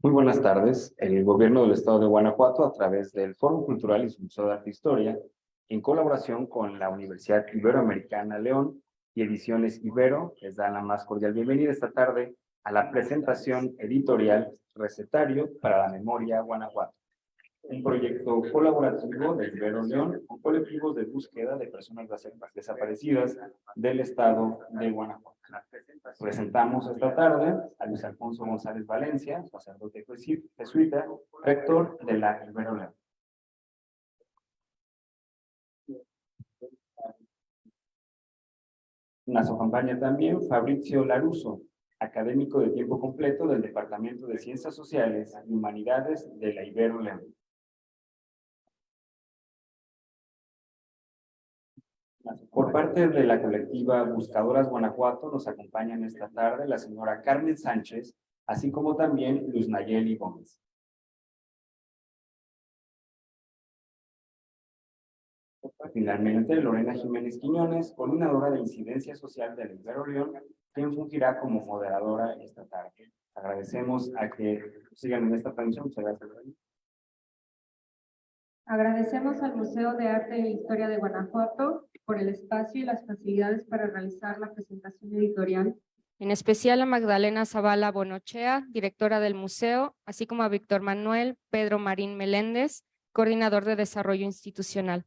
Muy buenas tardes. El Gobierno del Estado de Guanajuato, a través del Foro Cultural y su Museo de Arte e Historia, en colaboración con la Universidad Iberoamericana León y Ediciones Ibero, les da la más cordial bienvenida esta tarde a la presentación editorial Recetario para la Memoria Guanajuato, un proyecto colaborativo de Ibero León con colectivos de búsqueda de personas desaparecidas del Estado de Guanajuato. Presentamos esta tarde a Luis Alfonso González Valencia, sacerdote jesuita, rector de la Ibero León. Nos acompaña también Fabrizio Laruso, académico de tiempo completo del Departamento de Ciencias Sociales y Humanidades de la Ibero León. Por parte de la colectiva Buscadoras Guanajuato nos acompañan esta tarde la señora Carmen Sánchez, así como también Luz Nayeli Gómez. Finalmente, Lorena Jiménez Quiñones, coordinadora de incidencia social del Ibero León, quien fungirá como moderadora esta tarde. Agradecemos a que sigan en esta transmisión. Muchas gracias. Agradecemos al Museo de Arte e Historia de Guanajuato por el espacio y las facilidades para realizar la presentación editorial. En especial a Magdalena Zavala Bonochea, directora del museo, así como a Víctor Manuel Pedro Marín Meléndez, coordinador de desarrollo institucional.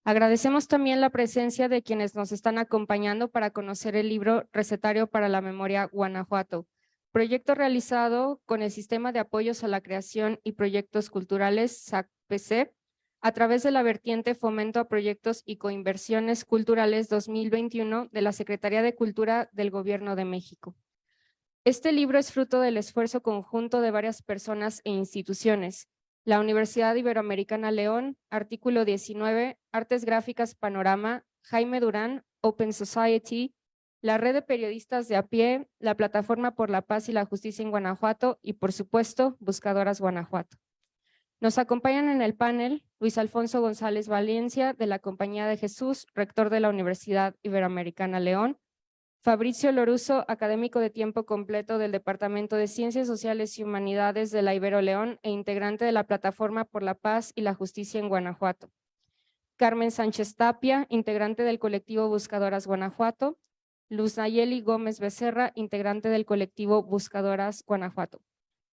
Agradecemos también la presencia de quienes nos están acompañando para conocer el libro Recetario para la Memoria Guanajuato, proyecto realizado con el Sistema de Apoyos a la Creación y Proyectos Culturales, SACPC, a través de la vertiente Fomento a Proyectos y Coinversiones Culturales 2021 de la Secretaría de Cultura del Gobierno de México. Este libro es fruto del esfuerzo conjunto de varias personas e instituciones. La Universidad Iberoamericana León, Artículo 19, Artes Gráficas Panorama, Jaime Durán, Open Society, la Red de Periodistas de a pie, la Plataforma por la Paz y la Justicia en Guanajuato y, por supuesto, Buscadoras Guanajuato. Nos acompañan en el panel Luis Alfonso González Valencia, de la Compañía de Jesús, rector de la Universidad Iberoamericana León, Fabrizio Loruso, académico de tiempo completo del Departamento de Ciencias Sociales y Humanidades de la Ibero León e integrante de la Plataforma por la Paz y la Justicia en Guanajuato. Carmen Sánchez Tapia, integrante del colectivo Buscadoras Guanajuato. Luz Nayeli Gómez Becerra, integrante del colectivo Buscadoras Guanajuato.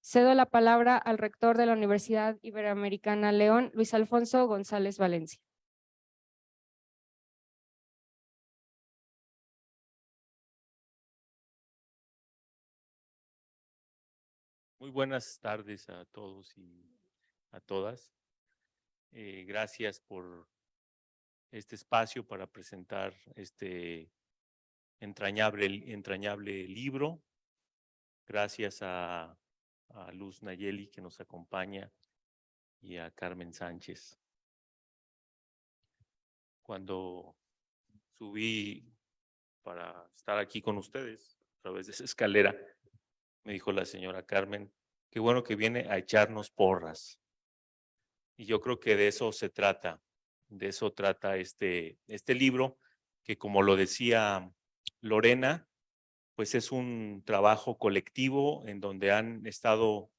Cedo la palabra al rector de la Universidad Iberoamericana León, Luis Alfonso González Valencia. Muy buenas tardes a todos y a todas. Gracias por este espacio para presentar este entrañable libro. Gracias a Luz Nayeli, que nos acompaña, y a Carmen Sánchez. Cuando subí para estar aquí con ustedes a través de esa escalera, me dijo la señora Carmen, qué bueno que viene a echarnos porras. Y yo creo que de eso se trata, este libro, que como lo decía Lorena, pues es un trabajo colectivo en donde han estado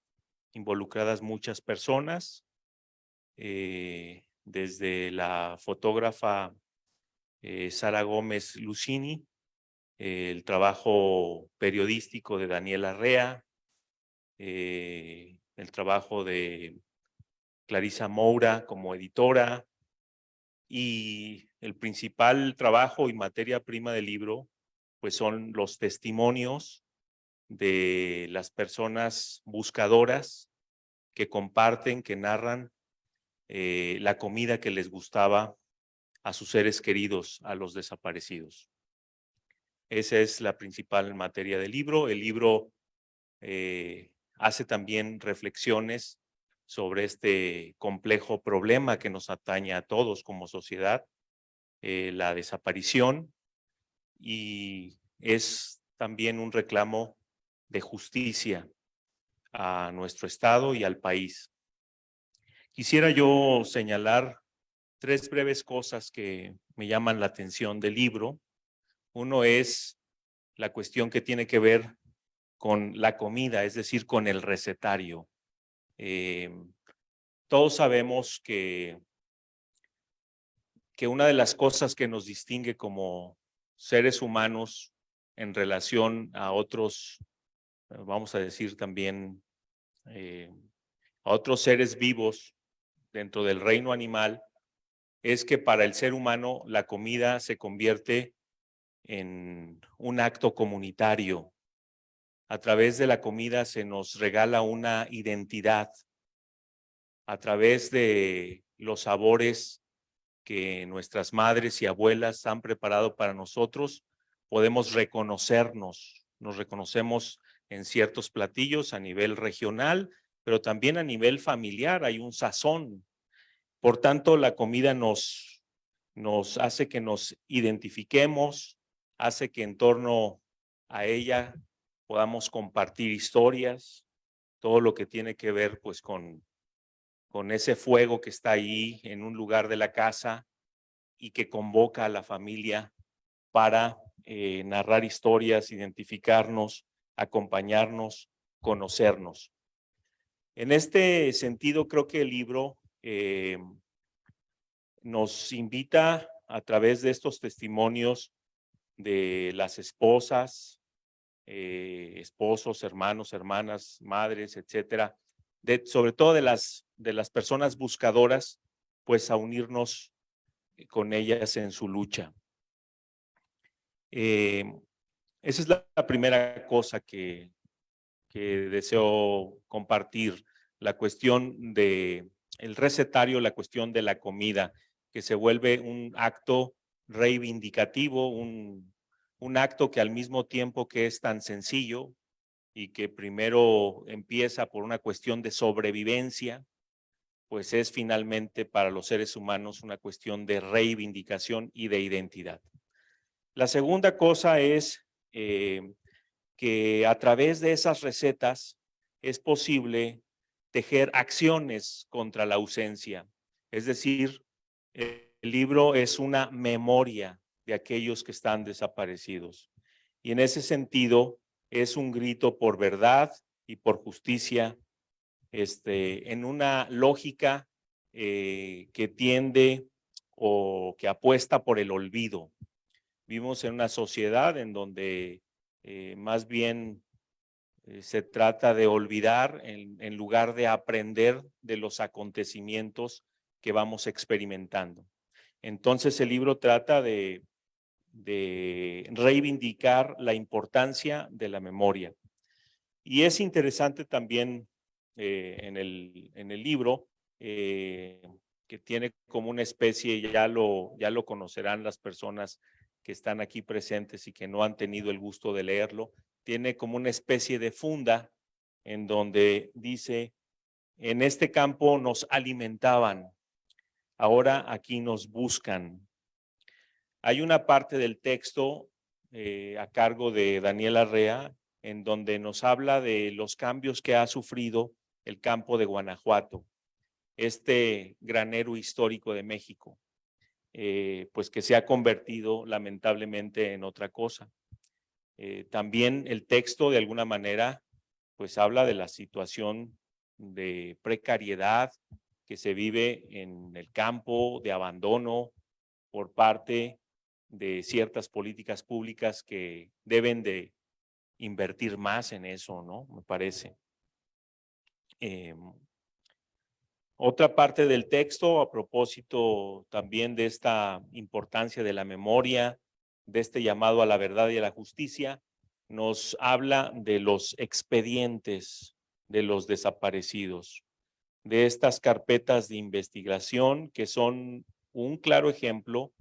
involucradas muchas personas, desde la fotógrafa Sara Gómez Lucini, el trabajo periodístico de Daniela Rea, el trabajo de Clarisa Moura como editora, y el principal trabajo y materia prima del libro pues son los testimonios de las personas buscadoras que comparten, que narran la comida que les gustaba a sus seres queridos, a los desaparecidos. Esa es la principal materia del libro. El libro hace también reflexiones sobre este complejo problema que nos atañe a todos como sociedad, la desaparición, y es también un reclamo de justicia a nuestro estado y al país. Quisiera yo señalar 3 breves cosas que me llaman la atención del libro. Uno es la cuestión que tiene que ver con la comida, es decir, con el recetario. Todos sabemos que una de las cosas que nos distingue como seres humanos en relación a otros, vamos a decir también, a otros seres vivos dentro del reino animal, es que para el ser humano la comida se convierte en un acto comunitario. A través de la comida se nos regala una identidad. A través de los sabores que nuestras madres y abuelas han preparado para nosotros, podemos reconocernos. Nos reconocemos en ciertos platillos a nivel regional, pero también a nivel familiar hay un sazón. Por tanto, la comida nos hace que nos identifiquemos, hace que en torno a ella podamos compartir historias, todo lo que tiene que ver pues con ese fuego que está ahí en un lugar de la casa y que convoca a la familia para narrar historias, identificarnos, acompañarnos, conocernos. En este sentido, creo que el libro nos invita a través de estos testimonios de las esposas, esposos, hermanos, hermanas, madres, etcétera, sobre todo de las personas buscadoras, pues a unirnos con ellas en su lucha. Esa es la primera cosa que deseo compartir, la cuestión de el recetario, la cuestión de la comida, que se vuelve un acto reivindicativo, un acto que al mismo tiempo que es tan sencillo y que primero empieza por una cuestión de sobrevivencia, pues es finalmente para los seres humanos una cuestión de reivindicación y de identidad. La segunda cosa es que a través de esas recetas es posible tejer acciones contra la ausencia. Es decir, el libro es una memoria de aquellos que están desaparecidos. Y en ese sentido es un grito por verdad y por justicia, en una lógica que tiende o que apuesta por el olvido. Vivimos en una sociedad en donde más bien se trata de olvidar en lugar de aprender de los acontecimientos que vamos experimentando. Entonces el libro trata de reivindicar la importancia de la memoria. Y es interesante también en el libro que tiene como una especie, ya lo conocerán las personas que están aquí presentes y que no han tenido el gusto de leerlo, tiene como una especie de funda en donde dice, en este campo nos alimentaban, ahora aquí nos buscan. Hay una parte del texto a cargo de Daniel Arrea en donde nos habla de los cambios que ha sufrido el campo de Guanajuato, este granero histórico de México, pues que se ha convertido lamentablemente en otra cosa. También el texto de alguna manera pues habla de la situación de precariedad que se vive en el campo, de abandono por parte de ciertas políticas públicas que deben de invertir más en eso, ¿no? Me parece. Otra parte del texto, a propósito también de esta importancia de la memoria, de este llamado a la verdad y a la justicia, nos habla de los expedientes de los desaparecidos, de estas carpetas de investigación que son un claro ejemplo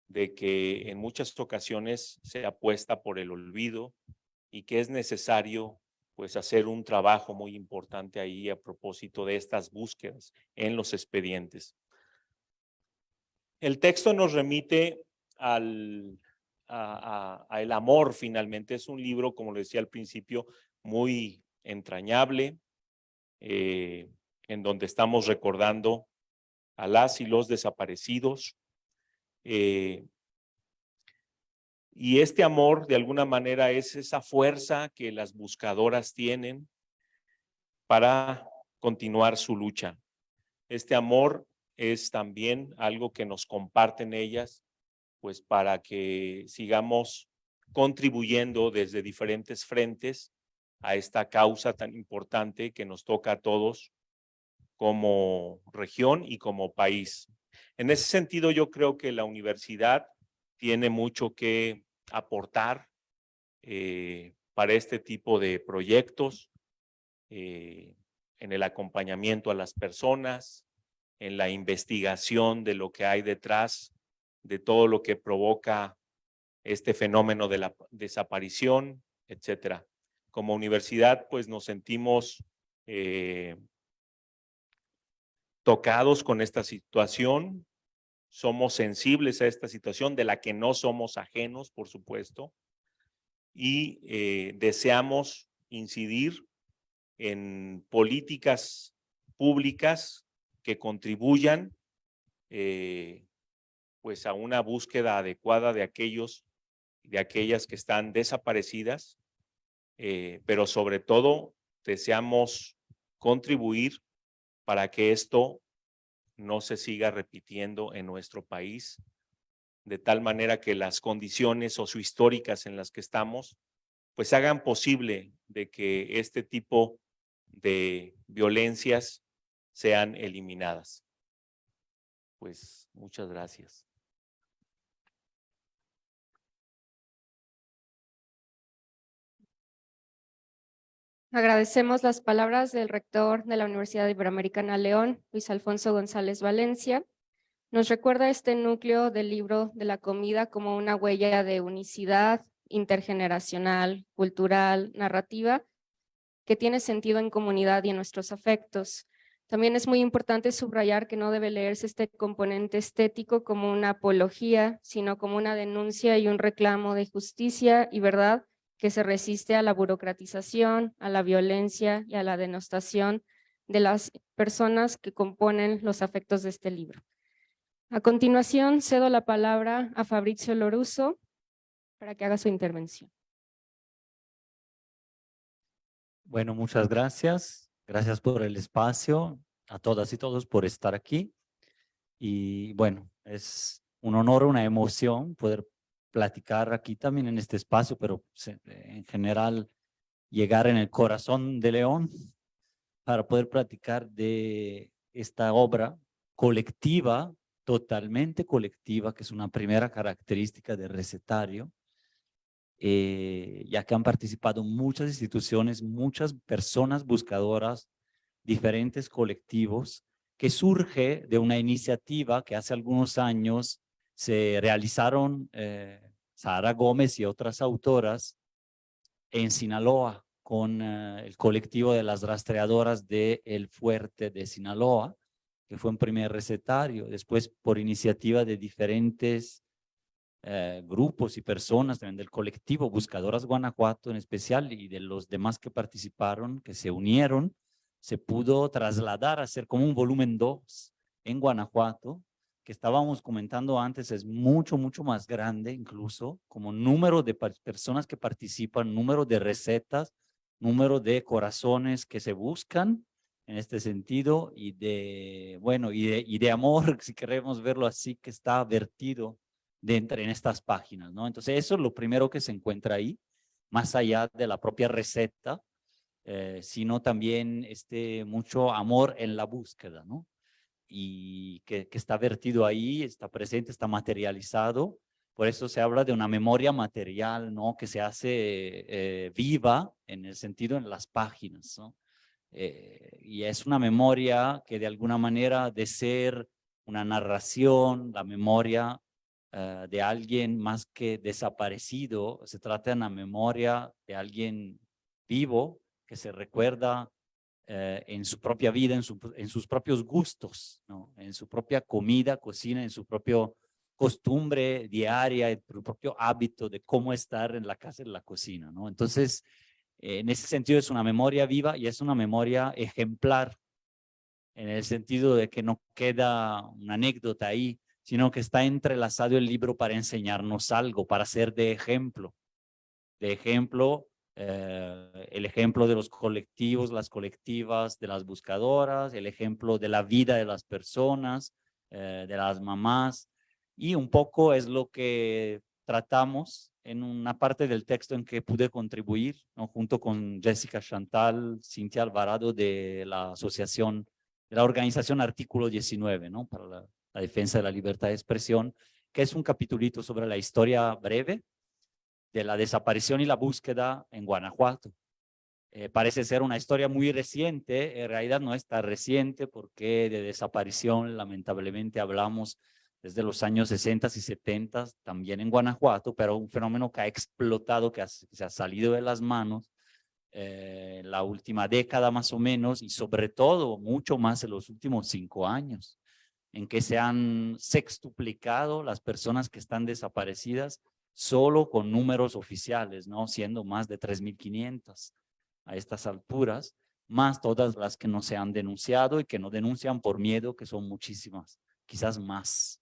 de que en muchas ocasiones se apuesta por el olvido y que es necesario pues hacer un trabajo muy importante ahí a propósito de estas búsquedas en los expedientes. El texto nos remite al el amor finalmente. Es un libro, como le decía al principio, muy entrañable, en donde estamos recordando a las y los desaparecidos. Y este amor, de alguna manera, es esa fuerza que las buscadoras tienen para continuar su lucha. Este amor es también algo que nos comparten ellas, pues para que sigamos contribuyendo desde diferentes frentes a esta causa tan importante que nos toca a todos como región y como país. En ese sentido, yo creo que la universidad tiene mucho que aportar para este tipo de proyectos, en el acompañamiento a las personas, en la investigación de lo que hay detrás de todo lo que provoca este fenómeno de la desaparición, etcétera. Como universidad, pues nos sentimos tocados con esta situación, somos sensibles a esta situación de la que no somos ajenos, por supuesto, y deseamos incidir en políticas públicas que contribuyan pues a una búsqueda adecuada de aquellas que están desaparecidas, pero sobre todo deseamos contribuir para que esto no se siga repitiendo en nuestro país, de tal manera que las condiciones sociohistóricas en las que estamos, pues hagan posible de que este tipo de violencias sean eliminadas. Pues muchas gracias. Agradecemos las palabras del rector de la Universidad Iberoamericana León, Luis Alfonso González Valencia. Nos recuerda este núcleo del libro de la comida como una huella de unicidad intergeneracional, cultural, narrativa, que tiene sentido en comunidad y en nuestros afectos. También es muy importante subrayar que no debe leerse este componente estético como una apología, sino como una denuncia y un reclamo de justicia y verdad que se resiste a la burocratización, a la violencia y a la denostación de las personas que componen los afectos de este libro. A continuación, cedo la palabra a Fabrizio Lorusso para que haga su intervención. Bueno, muchas gracias. Gracias por el espacio, a todas y todos por estar aquí. Y bueno, es un honor, una emoción poder platicar aquí también en este espacio, pero en general llegar en el corazón de León para poder platicar de esta obra colectiva, totalmente colectiva, que es una primera característica del recetario. Ya que han participado muchas instituciones, muchas personas buscadoras, diferentes colectivos, que surge de una iniciativa que hace algunos años se realizaron Sara Gómez y otras autoras en Sinaloa con el colectivo de las rastreadoras de El Fuerte de Sinaloa, que fue un primer recetario, después por iniciativa de diferentes grupos y personas también del colectivo Buscadoras Guanajuato en especial y de los demás que participaron, que se unieron, se pudo trasladar a hacer como un volumen 2 en Guanajuato, que estábamos comentando antes, es mucho, mucho más grande incluso, como número de personas que participan, número de recetas, número de corazones que se buscan en este sentido y de, bueno, y de amor, si queremos verlo así, que está vertido en estas páginas, ¿no? Entonces eso es lo primero que se encuentra ahí, más allá de la propia receta, sino también mucho amor en la búsqueda, ¿no? Y que está vertido ahí, está presente, está materializado. Por eso se habla de una memoria material, ¿no? Que se hace viva en el sentido en las páginas, ¿no? Y es una memoria que de alguna manera de ser una narración, la memoria de alguien más que desaparecido, se trata de una memoria de alguien vivo que se recuerda en su propia vida, en sus propios gustos, ¿no? En su propia comida, cocina, en su propia costumbre diaria, en su propio hábito de cómo estar en la casa, en la cocina, ¿no? Entonces, en ese sentido es una memoria viva y es una memoria ejemplar, en el sentido de que no queda una anécdota ahí, sino que está entrelazado el libro para enseñarnos algo, para ser de ejemplo. De ejemplo, el ejemplo de los colectivos, las colectivas, de las buscadoras, el ejemplo de la vida de las personas, de las mamás, y un poco es lo que tratamos en una parte del texto en que pude contribuir, ¿no? Junto con Jessica Chantal, Cintia Alvarado de la asociación, de la organización Artículo 19, ¿no? Para la defensa de la libertad de expresión, que es un capitulito sobre la historia breve de la desaparición y la búsqueda en Guanajuato. Parece ser una historia muy reciente, en realidad no es tan reciente porque de desaparición lamentablemente hablamos desde los años 60 y 70, también en Guanajuato, pero un fenómeno que ha explotado, que se ha salido de las manos la última década más o menos, y sobre todo mucho más en los últimos 5 años, en que se han sextuplicado las personas que están desaparecidas solo con números oficiales, ¿no? Siendo más de 3.500 a estas alturas, más todas las que no se han denunciado y que no denuncian por miedo, que son muchísimas, quizás más.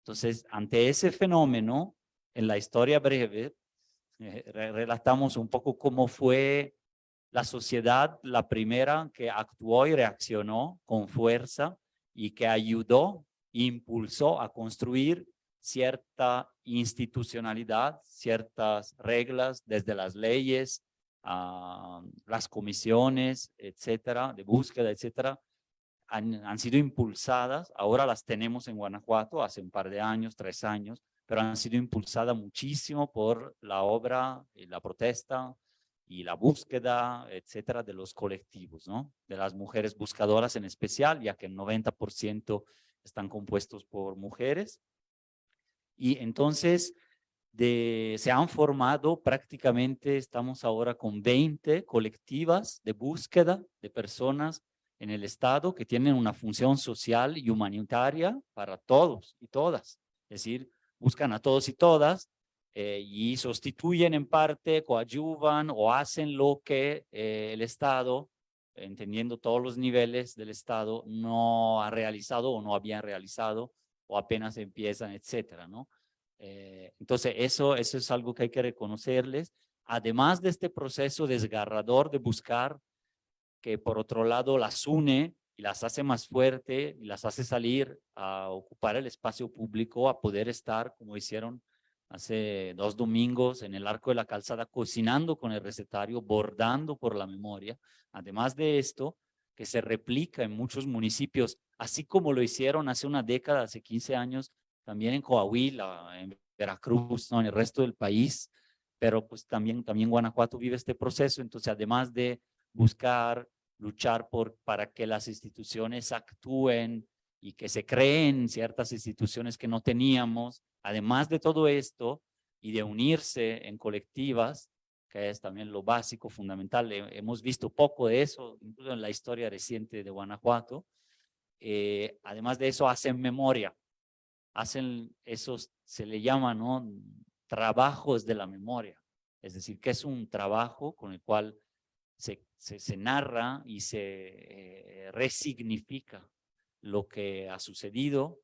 Entonces, ante ese fenómeno, en la historia breve, relatamos un poco cómo fue la sociedad la primera que actuó y reaccionó con fuerza y que ayudó, impulsó a construir cierta institucionalidad, ciertas reglas, desde las leyes, las comisiones, etcétera, de búsqueda, etcétera, han sido impulsadas. Ahora las tenemos en Guanajuato, hace un par de años, 3 años, pero han sido impulsadas muchísimo por la obra y la protesta y la búsqueda, etcétera, de los colectivos, ¿no? De las mujeres buscadoras en especial, ya que el 90% están compuestos por mujeres. Y entonces se han formado prácticamente, estamos ahora con 20 colectivas de búsqueda de personas en el Estado que tienen una función social y humanitaria para todos y todas. Es decir, buscan a todos y todas y sustituyen en parte, coadyuvan o hacen lo que el Estado, entendiendo todos los niveles del Estado, no ha realizado o no habían realizado o apenas empiezan, etcétera, ¿no? Entonces, eso es algo que hay que reconocerles. Además de este proceso desgarrador de buscar, que por otro lado las une y las hace más fuerte y las hace salir a ocupar el espacio público, a poder estar, como hicieron hace 2 domingos, en el Arco de la Calzada, cocinando con el recetario, bordando por la memoria. Además de esto, que se replica en muchos municipios, así como lo hicieron hace una década, hace 15 años, también en Coahuila, en Veracruz, ¿no? En el resto del país, pero pues también Guanajuato vive este proceso. Entonces, además de buscar, luchar para que las instituciones actúen y que se creen ciertas instituciones que no teníamos, además de todo esto y de unirse en colectivas, que es también lo básico, fundamental. Hemos visto poco de eso, incluso en la historia reciente de Guanajuato. Además de eso, hacen memoria. Hacen esos, se le llama, ¿no? Trabajos de la memoria. Es decir, que es un trabajo con el cual se narra y se resignifica lo que ha sucedido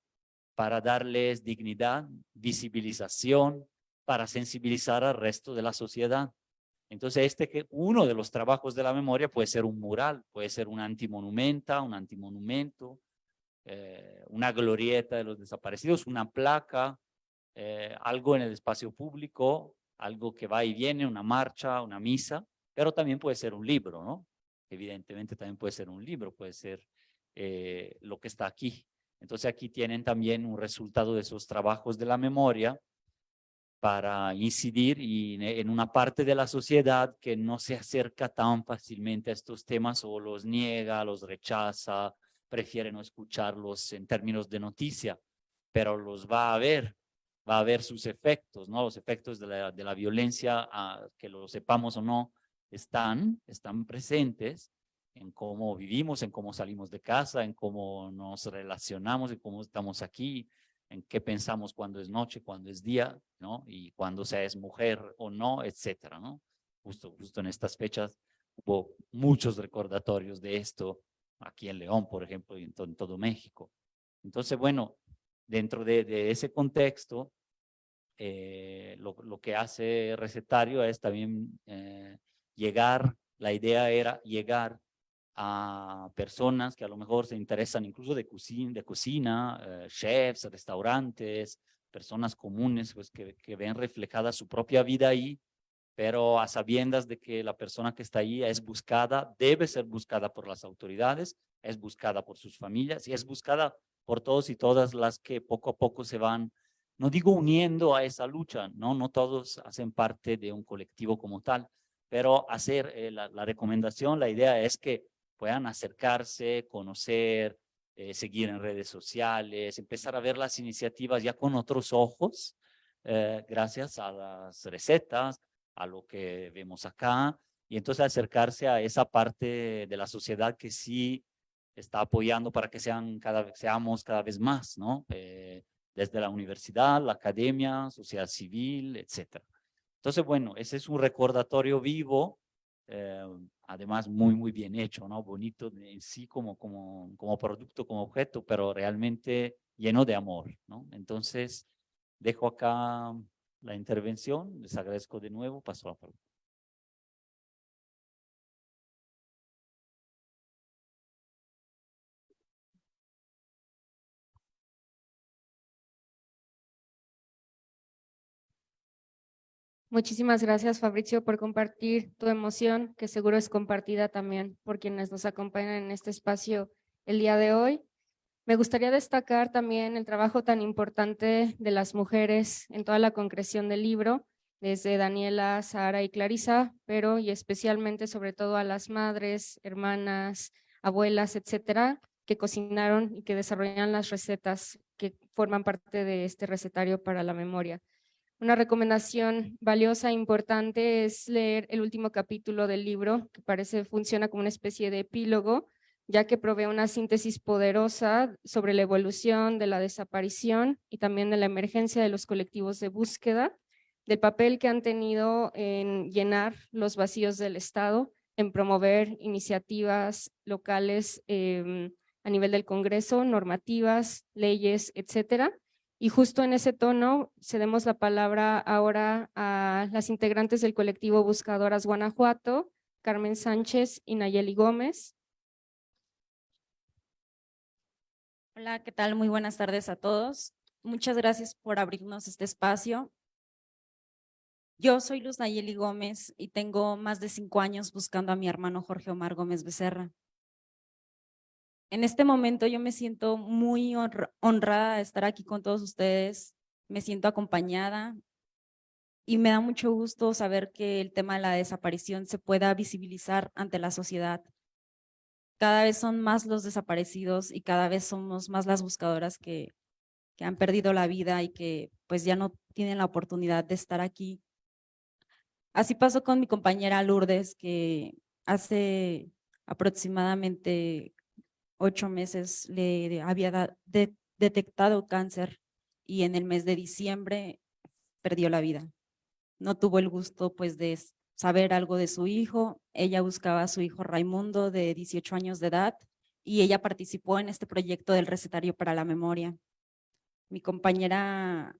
para darles dignidad, visibilización, para sensibilizar al resto de la sociedad. Entonces, uno de los trabajos de la memoria puede ser un mural, puede ser un antimonumenta, un antimonumento, una glorieta de los desaparecidos, una placa, algo en el espacio público, algo que va y viene, una marcha, una misa, pero también puede ser un libro, ¿no? Evidentemente también puede ser un libro, puede ser lo que está aquí. Entonces aquí tienen también un resultado de esos trabajos de la memoria para incidir en una parte de la sociedad que no se acerca tan fácilmente a estos temas o los niega, los rechaza, prefiere no escucharlos en términos de noticia, pero los va a ver sus efectos, ¿no? Los efectos de la violencia, que lo sepamos o no, están presentes en cómo vivimos, en cómo salimos de casa, en cómo nos relacionamos, en cómo estamos aquí, en qué pensamos cuando es noche, cuando es día, ¿no? Y cuando se es mujer o no, etcétera, ¿no? Justo en estas fechas hubo muchos recordatorios de esto aquí en León, por ejemplo, y en todo México. Entonces, bueno, dentro de ese contexto, lo que hace Recetario es también la idea era llegar a personas que a lo mejor se interesan incluso de cocina, chefs, restaurantes, personas comunes pues que ven reflejada su propia vida ahí, pero a sabiendas de que la persona que está ahí es buscada, debe ser buscada por las autoridades, es buscada por sus familias y es buscada por todos y todas las que poco a poco se van, no digo uniendo a esa lucha, no todos hacen parte de un colectivo como tal, pero hacer la recomendación, la idea es que puedan acercarse, conocer, seguir en redes sociales, empezar a ver las iniciativas ya con otros ojos, gracias a las recetas, a lo que vemos acá, y entonces acercarse a esa parte de la sociedad que sí está apoyando para que seamos cada vez más, ¿no? Desde la universidad, la academia, sociedad civil, etcétera. Entonces, bueno, ese es un recordatorio vivo, además muy bien hecho, ¿no? Bonito en sí como producto, como objeto, pero realmente lleno de amor, ¿no? Entonces, dejo acá la intervención, les agradezco de nuevo, paso la palabra. Muchísimas gracias, Fabricio, por compartir tu emoción, que seguro es compartida también por quienes nos acompañan en este espacio el día de hoy. Me gustaría destacar también el trabajo tan importante de las mujeres en toda la concreción del libro, desde Daniela, Sara y Clarisa, pero y especialmente sobre todo a las madres, hermanas, abuelas, etcétera, que cocinaron y que desarrollan las recetas que forman parte de este recetario para la memoria. Una recomendación valiosa e importante es leer el último capítulo del libro, que funciona como una especie de epílogo, ya que provee una síntesis poderosa sobre la evolución de la desaparición y también de la emergencia de los colectivos de búsqueda, del papel que han tenido en llenar los vacíos del Estado, en promover iniciativas locales a nivel del Congreso, normativas, leyes, etcétera. Y justo en ese tono cedemos la palabra ahora a las integrantes del colectivo Buscadoras Guanajuato, Carmen Sánchez y Nayeli Gómez. Hola, ¿qué tal? Muy buenas tardes a todos. Muchas gracias por abrirnos este espacio. Yo soy Luz Nayeli Gómez y tengo más de 5 años buscando a mi hermano Jorge Omar Gómez Becerra. En este momento yo me siento muy honrada de estar aquí con todos ustedes, me siento acompañada y me da mucho gusto saber que el tema de la desaparición se pueda visibilizar ante la sociedad. Cada vez son más los desaparecidos y cada vez somos más las buscadoras que han perdido la vida y que pues ya no tienen la oportunidad de estar aquí. Así pasó con mi compañera Lourdes, que hace aproximadamente 8 meses le había detectado cáncer y en el mes de diciembre perdió la vida. No tuvo el gusto pues de saber algo de su hijo. Ella buscaba a su hijo Raimundo de 18 años de edad y ella participó en este proyecto del recetario para la memoria. Mi compañera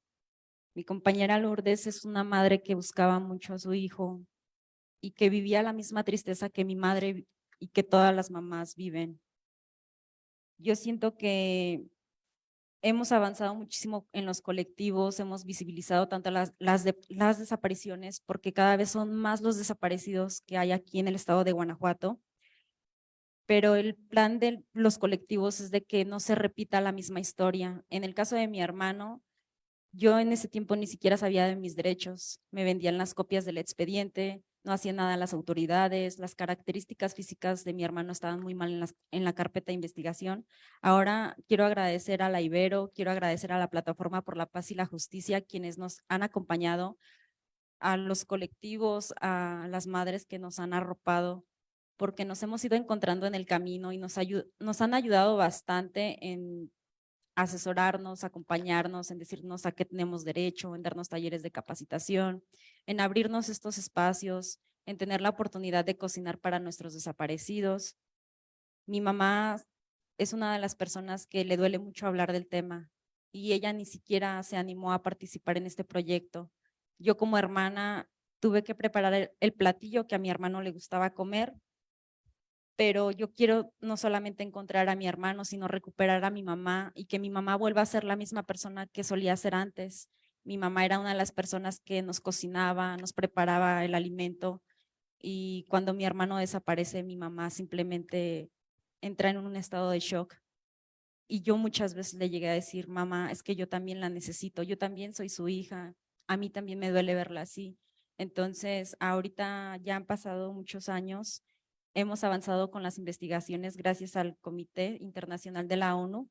Lourdes es una madre que buscaba mucho a su hijo y que vivía la misma tristeza que mi madre y que todas las mamás viven. Yo siento que hemos avanzado muchísimo en los colectivos, hemos visibilizado tanto las desapariciones, porque cada vez son más los desaparecidos que hay aquí en el estado de Guanajuato, pero el plan de los colectivos es de que no se repita la misma historia. En el caso de mi hermano, yo en ese tiempo ni siquiera sabía de mis derechos, me vendían las copias del expediente, no hacían nada las autoridades, las características físicas de mi hermano estaban muy mal en la carpeta de investigación. Ahora quiero agradecer a la Ibero, quiero agradecer a la Plataforma por la Paz y la Justicia, quienes nos han acompañado, a los colectivos, a las madres que nos han arropado, porque nos hemos ido encontrando en el camino y nos han ayudado bastante en asesorarnos, acompañarnos, en decirnos a qué tenemos derecho, en darnos talleres de capacitación, en abrirnos estos espacios, en tener la oportunidad de cocinar para nuestros desaparecidos. Mi mamá es una de las personas que le duele mucho hablar del tema y ella ni siquiera se animó a participar en este proyecto. Yo como hermana tuve que preparar el platillo que a mi hermano le gustaba comer, pero yo quiero no solamente encontrar a mi hermano, sino recuperar a mi mamá y que mi mamá vuelva a ser la misma persona que solía ser antes. Mi mamá era una de las personas que nos cocinaba, nos preparaba el alimento, y cuando mi hermano desaparece, mi mamá simplemente entra en un estado de shock. Y yo muchas veces le llegué a decir, mamá, es que yo también la necesito, yo también soy su hija, a mí también me duele verla así. Entonces, ahorita ya han pasado muchos años, hemos avanzado con las investigaciones gracias al Comité Internacional de la ONU,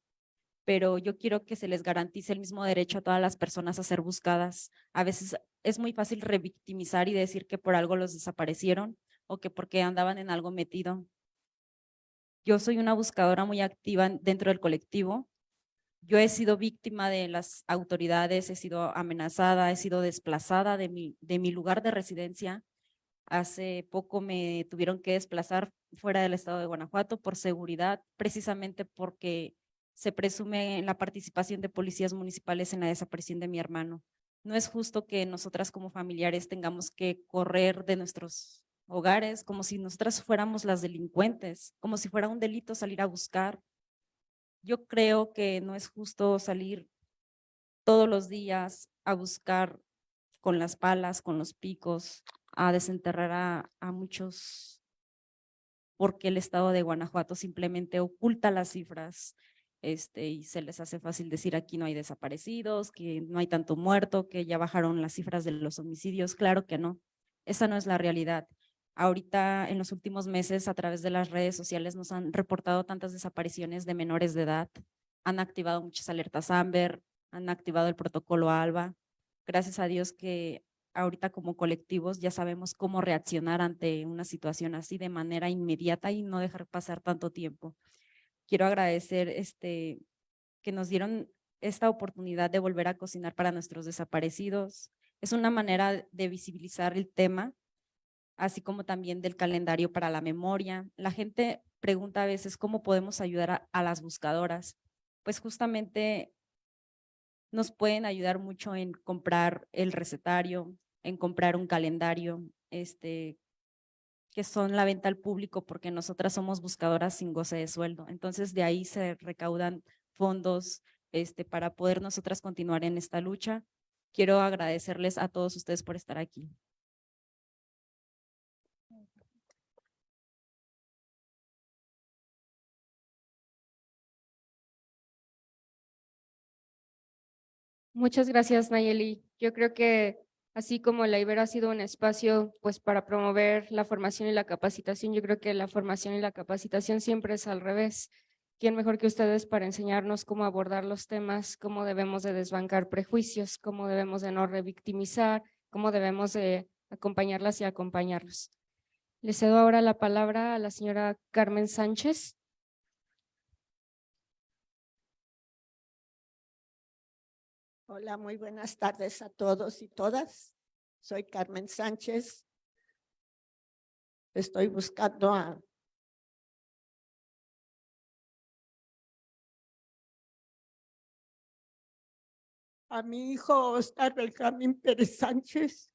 pero yo quiero que se les garantice el mismo derecho a todas las personas a ser buscadas. A veces es muy fácil revictimizar y decir que por algo los desaparecieron o que porque andaban en algo metido. Yo soy una buscadora muy activa dentro del colectivo. Yo he sido víctima de las autoridades, he sido amenazada, he sido desplazada de mi lugar de residencia. Hace poco me tuvieron que desplazar fuera del estado de Guanajuato por seguridad, precisamente porque se presume la participación de policías municipales en la desaparición de mi hermano. No es justo que nosotras como familiares tengamos que correr de nuestros hogares como si nosotras fuéramos las delincuentes, como si fuera un delito salir a buscar. Yo creo que no es justo salir todos los días a buscar con las palas, con los picos, a desenterrar a muchos, porque el estado de Guanajuato simplemente oculta las cifras, y se les hace fácil decir aquí no hay desaparecidos, que no hay tanto muerto, que ya bajaron las cifras de los homicidios. Claro que no, esa no es la realidad. Ahorita en los últimos meses a través de las redes sociales nos han reportado tantas desapariciones de menores de edad, han activado muchas alertas Amber, han activado el protocolo ALBA. Gracias a Dios que ahorita como colectivos ya sabemos cómo reaccionar ante una situación así de manera inmediata y no dejar pasar tanto tiempo. Quiero agradecer que nos dieron esta oportunidad de volver a cocinar para nuestros desaparecidos. Es una manera de visibilizar el tema, así como también del calendario para la memoria. La gente pregunta a veces cómo podemos ayudar a las buscadoras. Pues justamente nos pueden ayudar mucho en comprar el recetario, en comprar un calendario, que son la venta al público, porque nosotras somos buscadoras sin goce de sueldo. Entonces de ahí se recaudan fondos para poder nosotras continuar en esta lucha. Quiero agradecerles a todos ustedes por estar aquí. Muchas gracias, Nayeli. Yo creo que así como la Ibero ha sido un espacio pues para promover la formación y la capacitación, yo creo que la formación y la capacitación siempre es al revés. ¿Quién mejor que ustedes para enseñarnos cómo abordar los temas, cómo debemos de desbancar prejuicios, cómo debemos de no revictimizar, cómo debemos de acompañarlas y acompañarlos? Le cedo ahora la palabra a la señora Carmen Sánchez. Hola, muy buenas tardes a todos y todas. Soy Carmen Sánchez. Estoy buscando a mi hijo Oscar Benjamín Pérez Sánchez.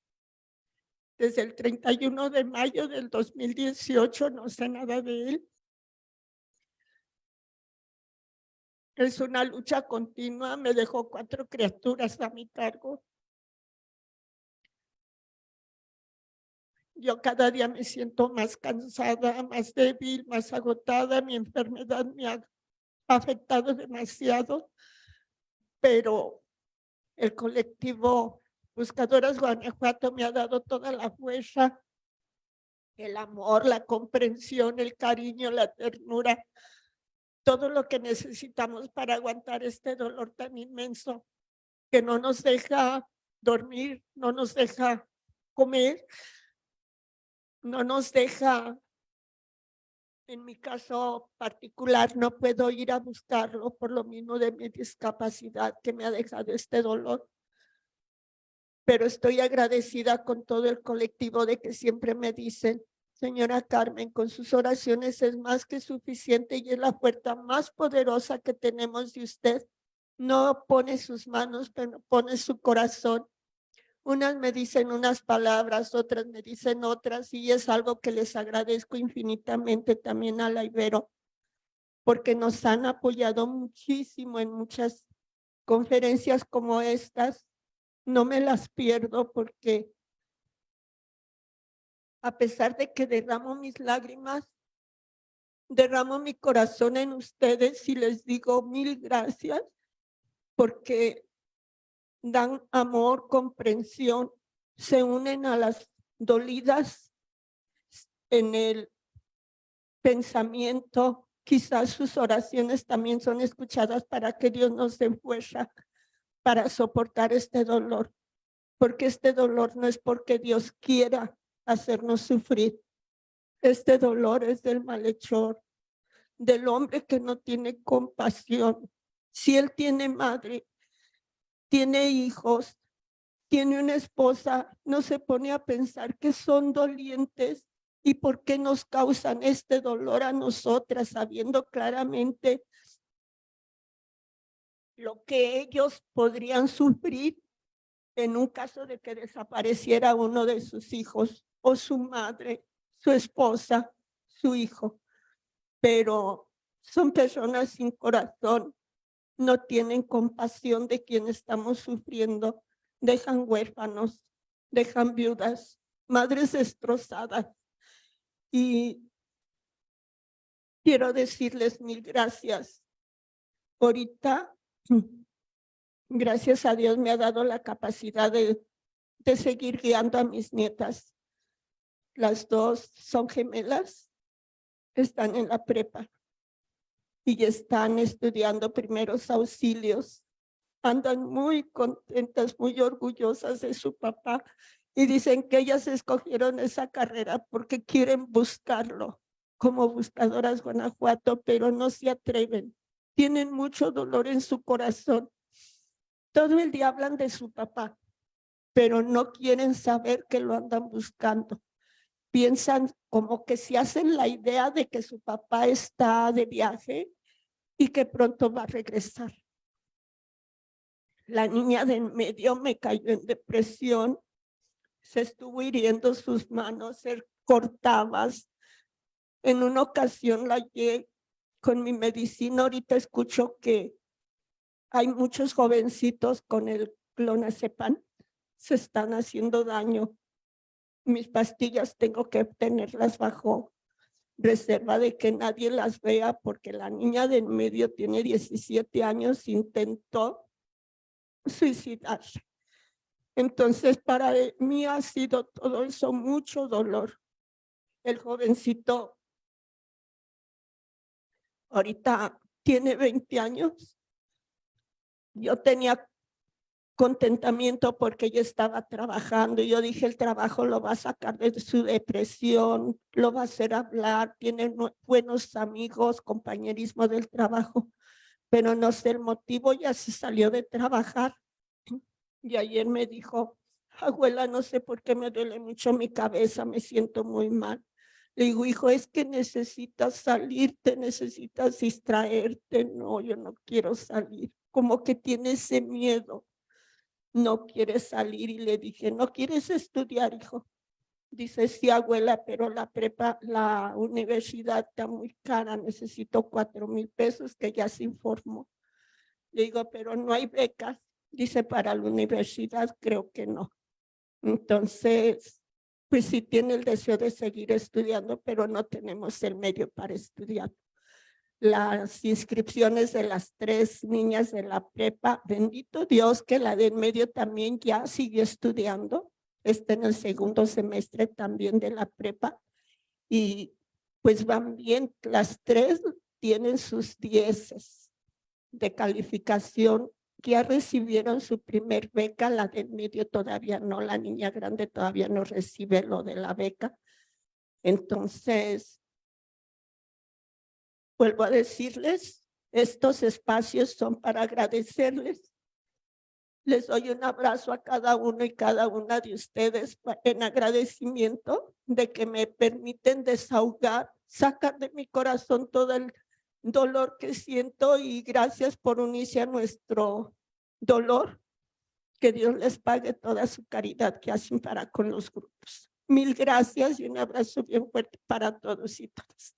Desde el 31 de mayo del 2018 no sé nada de él. Es una lucha continua, me dejó 4 criaturas a mi cargo. Yo cada día me siento más cansada, más débil, más agotada. Mi enfermedad me ha afectado demasiado, pero el colectivo Buscadoras Guanajuato me ha dado toda la fuerza, el amor, la comprensión, el cariño, la ternura, todo lo que necesitamos para aguantar este dolor tan inmenso que no nos deja dormir, no nos deja comer, no nos deja, en mi caso particular, no puedo ir a buscarlo por lo mismo de mi discapacidad que me ha dejado este dolor. Pero estoy agradecida con todo el colectivo de que siempre me dicen, señora Carmen, con sus oraciones es más que suficiente y es la fuerza más poderosa que tenemos de usted. no pone sus manos, pero pone su corazón. Unas me dicen unas palabras, otras me dicen otras, y es algo que les agradezco infinitamente también a la Ibero, porque nos han apoyado muchísimo en muchas conferencias como estas. No me las pierdo porque a pesar de que derramo mis lágrimas, derramo mi corazón en ustedes y les digo mil gracias porque dan amor, comprensión, se unen a las dolidas en el pensamiento. Quizás sus oraciones también son escuchadas para que Dios nos dé fuerza para soportar este dolor, porque este dolor no es porque Dios quiera hacernos sufrir. Este dolor es del malhechor, del hombre que no tiene compasión. Si él tiene madre, tiene hijos, tiene una esposa, no se pone a pensar que son dolientes y por qué nos causan este dolor a nosotras, sabiendo claramente lo que ellos podrían sufrir en un caso de que desapareciera uno de sus hijos o su madre, su esposa, su hijo. Pero son personas sin corazón, no tienen compasión de quien estamos sufriendo, dejan huérfanos, dejan viudas, madres destrozadas. Y quiero decirles mil gracias. Ahorita, gracias a Dios, me ha dado la capacidad de seguir guiando a mis nietas. Las dos son gemelas, están en la prepa y están estudiando primeros auxilios. Andan muy contentas, muy orgullosas de su papá y dicen que ellas escogieron esa carrera porque quieren buscarlo como Buscadoras Guanajuato, pero no se atreven. Tienen mucho dolor en su corazón. Todo el día hablan de su papá, pero no quieren saber que lo andan buscando. Piensan como que se hacen la idea de que su papá está de viaje y que pronto va a regresar. La niña de en medio me cayó en depresión, se estuvo hiriendo sus manos, se cortaba. En una ocasión la hallé con mi medicina. Ahorita escucho que hay muchos jovencitos con el clonazepam, se están haciendo daño. Mis pastillas tengo que tenerlas bajo reserva de que nadie las vea porque la niña de en medio tiene 17 años, intentó suicidarse. Entonces para mí ha sido todo eso mucho dolor. El jovencito ahorita tiene 20 años. Yo tenía contentamiento porque ella estaba trabajando. Yo dije, el trabajo lo va a sacar de su depresión, lo va a hacer hablar, tiene buenos amigos, compañerismo del trabajo, pero no sé el motivo, ya se salió de trabajar. Y ayer me dijo, abuela, no sé por qué me duele mucho mi cabeza, me siento muy mal. Le digo, hijo, es que necesitas salirte, necesitas distraerte. No, yo no quiero salir. Como que tiene ese miedo. No quiere salir y le dije, ¿no quieres estudiar, hijo? Dice, sí, abuela, pero la prepa, la universidad está muy cara, necesito 4,000 pesos, que ya se informó. Le digo, pero no hay becas. Dice, para la universidad creo que no. Entonces, pues sí tiene el deseo de seguir estudiando, pero no tenemos el medio para estudiar. Las inscripciones de las 3 niñas de la prepa, bendito Dios que la de en medio también ya siguió estudiando, está en el segundo semestre también de la prepa y pues van bien, las 3 tienen sus 10 de calificación, ya recibieron su primer beca, la de en medio todavía no, la niña grande todavía no recibe lo de la beca. Entonces, vuelvo a decirles, estos espacios son para agradecerles. Les doy un abrazo a cada uno y cada una de ustedes en agradecimiento de que me permiten desahogar, sacar de mi corazón todo el dolor que siento y gracias por unirse a nuestro dolor. Que Dios les pague toda su caridad que hacen para con los grupos. Mil gracias y un abrazo bien fuerte para todos y todas.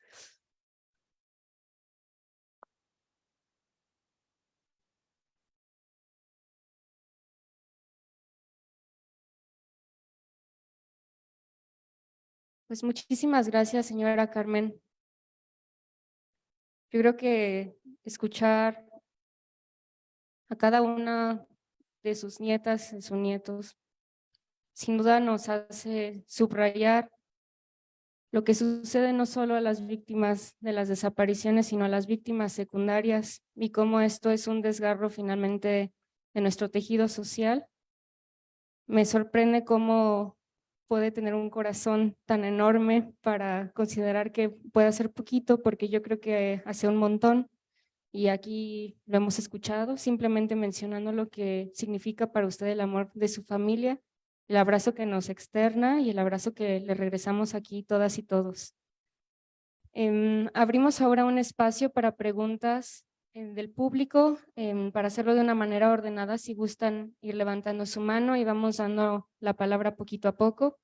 Pues muchísimas gracias, señora Carmen. Yo creo que escuchar a cada una de sus nietas, de sus nietos, sin duda nos hace subrayar lo que sucede no solo a las víctimas de las desapariciones, sino a las víctimas secundarias y cómo esto es un desgarro finalmente de nuestro tejido social. Me sorprende cómo puede tener un corazón tan enorme para considerar que puede hacer poquito, porque yo creo que hace un montón. Y aquí lo hemos escuchado, simplemente mencionando lo que significa para usted el amor de su familia, el abrazo que nos externa y el abrazo que le regresamos aquí todas y todos. Abrimos ahora un espacio para preguntas del público, para hacerlo de una manera ordenada, si gustan ir levantando su mano y vamos dando la palabra poquito a poco.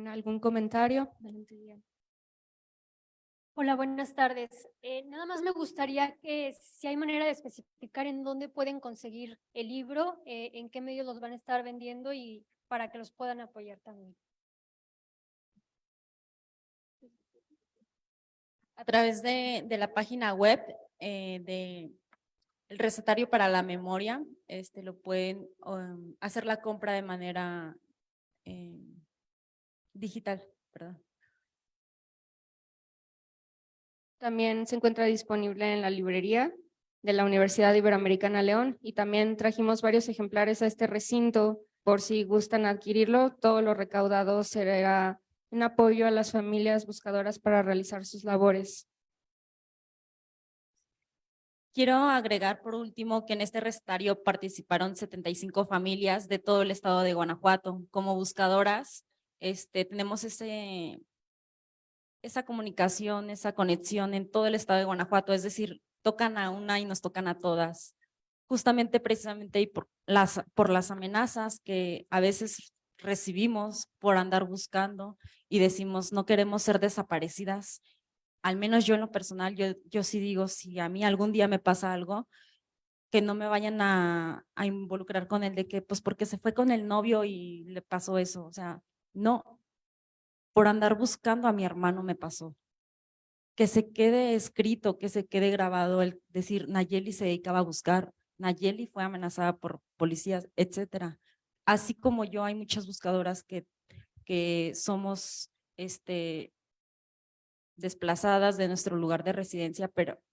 ¿Algún comentario? Adelante, Diana. Hola, buenas tardes. Nada más me gustaría que si hay manera de especificar en dónde pueden conseguir el libro, en qué medios los van a estar vendiendo y para que los puedan apoyar también. A través de la página web de el recetario para la memoria, lo pueden hacer la compra de manera digital, perdón. También se encuentra disponible en la librería de la Universidad Iberoamericana León y también trajimos varios ejemplares a este recinto por si gustan adquirirlo. Todo lo recaudado será en apoyo a las familias buscadoras para realizar sus labores. Quiero agregar por último que en este recetario participaron 75 familias de todo el estado de Guanajuato. Como buscadoras, tenemos esa comunicación, esa conexión en todo el estado de Guanajuato, es decir, tocan a una y nos tocan a todas. Justamente precisamente y por las amenazas que a veces recibimos por andar buscando y decimos no queremos ser desaparecidas. Al menos yo en lo personal, yo sí digo, si a mí algún día me pasa algo, que no me vayan a involucrar con el de que, pues porque se fue con el novio y le pasó eso. O sea, no, por andar buscando a mi hermano me pasó. Que se quede escrito, que se quede grabado el decir, Nayeli se dedicaba a buscar, Nayeli fue amenazada por policías, etcétera. Así como yo, hay muchas buscadoras que somos, desplazadas de nuestro lugar de residencia,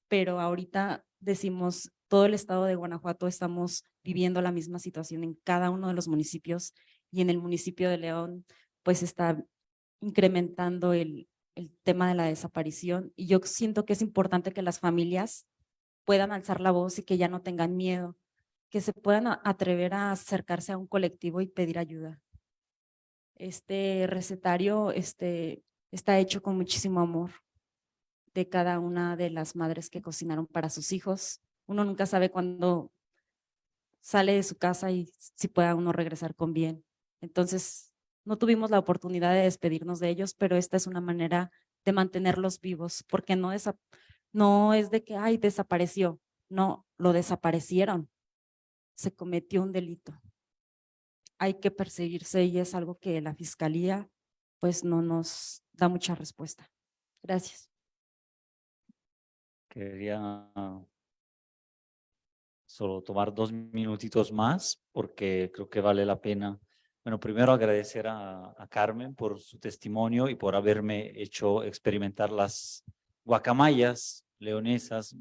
pero ahorita decimos, todo el estado de Guanajuato estamos viviendo la misma situación en cada uno de los municipios y en el municipio de León, pues está incrementando el tema de la desaparición y yo siento que es importante que las familias puedan alzar la voz y que ya no tengan miedo, que se puedan atrever a acercarse a un colectivo y pedir ayuda. Este recetario está hecho con muchísimo amor de cada una de las madres que cocinaron para sus hijos. Uno nunca sabe cuándo sale de su casa y si pueda uno regresar con bien. Entonces, no tuvimos la oportunidad de despedirnos de ellos, pero esta es una manera de mantenerlos vivos, porque no es de que, ay, desapareció. No, lo desaparecieron. Se cometió un delito. Hay que perseguirse y es algo que la fiscalía pues no nos da mucha respuesta. Gracias. Quería solo tomar 2 minutitos más porque creo que vale la pena. Bueno, primero agradecer a Carmen por su testimonio y por haberme hecho experimentar las guacamayas leonesas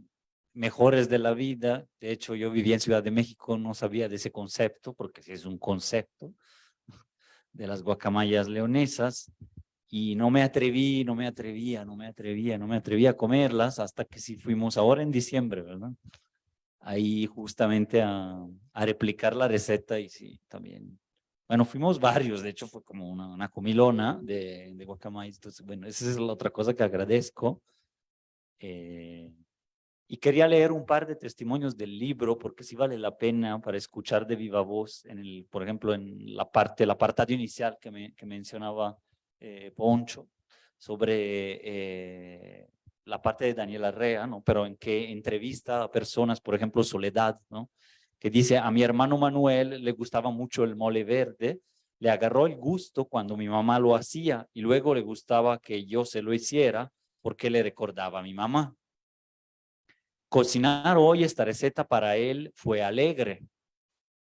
mejores de la vida. De hecho, yo vivía en Ciudad de México, no sabía de ese concepto, porque sí es un concepto. de las guacamayas leonesas y no me atreví a comerlas hasta que sí fuimos ahora en diciembre, ¿verdad? Ahí justamente a replicar la receta y sí, también. Bueno, fuimos varios, de hecho fue como una comilona de guacamayas, entonces bueno, esa es la otra cosa que agradezco. Y quería leer un par de testimonios del libro porque sí vale la pena para escuchar de viva voz, por ejemplo, en el apartado inicial que mencionaba Poncho, sobre la parte de Daniela Rea, ¿no? Pero en que entrevista a personas, por ejemplo, Soledad, ¿no? Que dice, a mi hermano Manuel le gustaba mucho el mole verde, le agarró el gusto cuando mi mamá lo hacía y luego le gustaba que yo se lo hiciera porque le recordaba a mi mamá. Cocinar hoy esta receta para él fue alegre.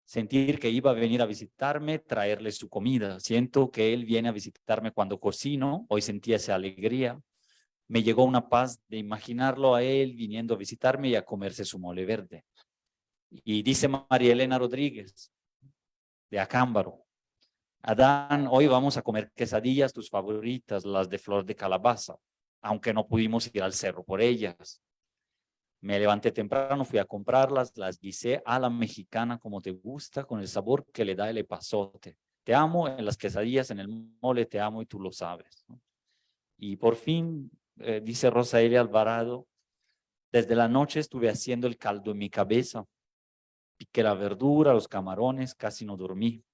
Sentir que iba a venir a visitarme, traerle su comida. Siento que él viene a visitarme cuando cocino. Hoy sentí esa alegría. Me llegó una paz de imaginarlo a él viniendo a visitarme y a comerse su mole verde. Y dice María Elena Rodríguez, de Acámbaro. Adán, hoy vamos a comer quesadillas, tus favoritas, las de flor de calabaza, aunque no pudimos ir al cerro por ellas. Me levanté temprano, fui a comprarlas, las guisé a la mexicana como te gusta, con el sabor que le da el epazote. Te amo en las quesadillas, en el mole, te amo y tú lo sabes, ¿no? Y por fin, dice Rosaelia Alvarado, desde la noche estuve haciendo el caldo en mi cabeza. Piqué la verdura, los camarones, casi no dormí.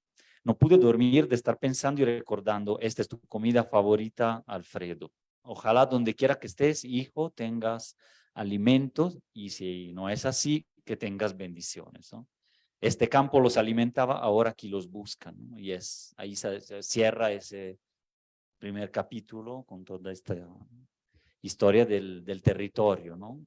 No pude dormir de estar pensando y recordando, esta es tu comida favorita, Alfredo. Ojalá donde quiera que estés, hijo, tengas alimentos y si no es así, que tengas bendiciones, ¿no? Este campo los alimentaba, ahora aquí los buscan, ¿no? Y ahí se cierra ese primer capítulo con toda esta historia del territorio, ¿no?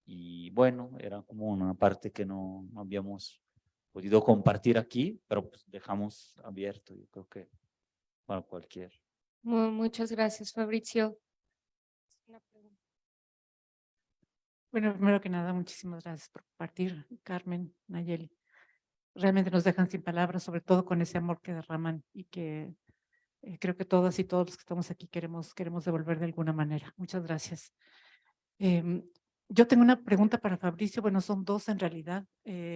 Y bueno, era como una parte que no habíamos podido compartir aquí, pero pues dejamos abierto, yo creo que para cualquier. Muchas gracias, Fabricio. Una pregunta. Bueno, primero que nada, muchísimas gracias por compartir, Carmen, Nayeli. Realmente nos dejan sin palabras, sobre todo con ese amor que derraman y que creo que todas y todos los que estamos aquí queremos devolver de alguna manera. Muchas gracias. Yo tengo una pregunta para Fabricio, bueno, son dos en realidad,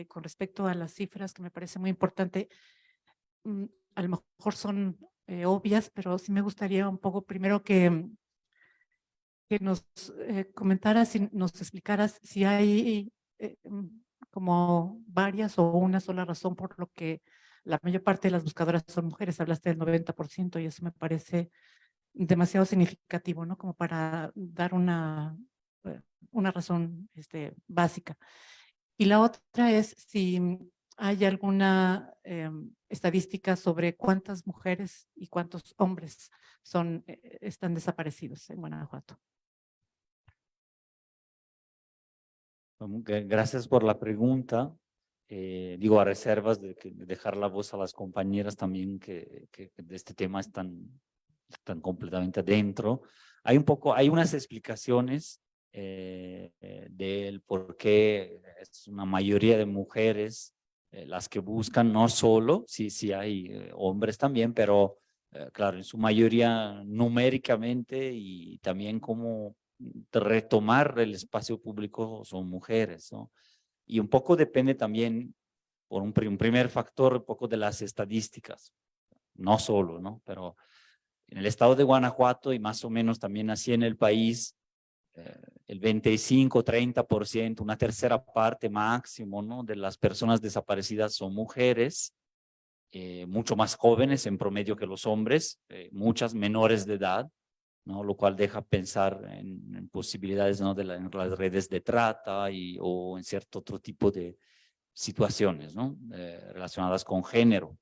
con respecto a las cifras que me parece muy importante. A lo mejor son obvias, pero sí me gustaría un poco primero que nos comentaras y nos explicaras si hay como varias o una sola razón por lo que la mayor parte de las buscadoras son mujeres. Hablaste del 90% y eso me parece demasiado significativo, ¿no? Como para dar una razón básica. Y la otra es si hay alguna estadística sobre cuántas mujeres y cuántos hombres están desaparecidos en Guanajuato. Gracias por la pregunta. Digo, a reservas de dejar la voz a las compañeras también que de este tema están completamente adentro. Hay unas explicaciones del por qué es una mayoría de mujeres las que buscan, no solo, sí hay hombres también, pero claro, en su mayoría numéricamente y también como retomar el espacio público son mujeres, ¿no? Y un poco depende también, por un primer factor, un poco de las estadísticas, no solo, ¿no? Pero en el estado de Guanajuato y más o menos también así en el país, el 25-30%, una tercera parte máximo, ¿no? De las personas desaparecidas son mujeres, mucho más jóvenes en promedio que los hombres, muchas menores de edad, ¿no? Lo cual deja pensar en posibilidades, ¿no? En las redes de trata o en cierto otro tipo de situaciones, ¿no? Relacionadas con género.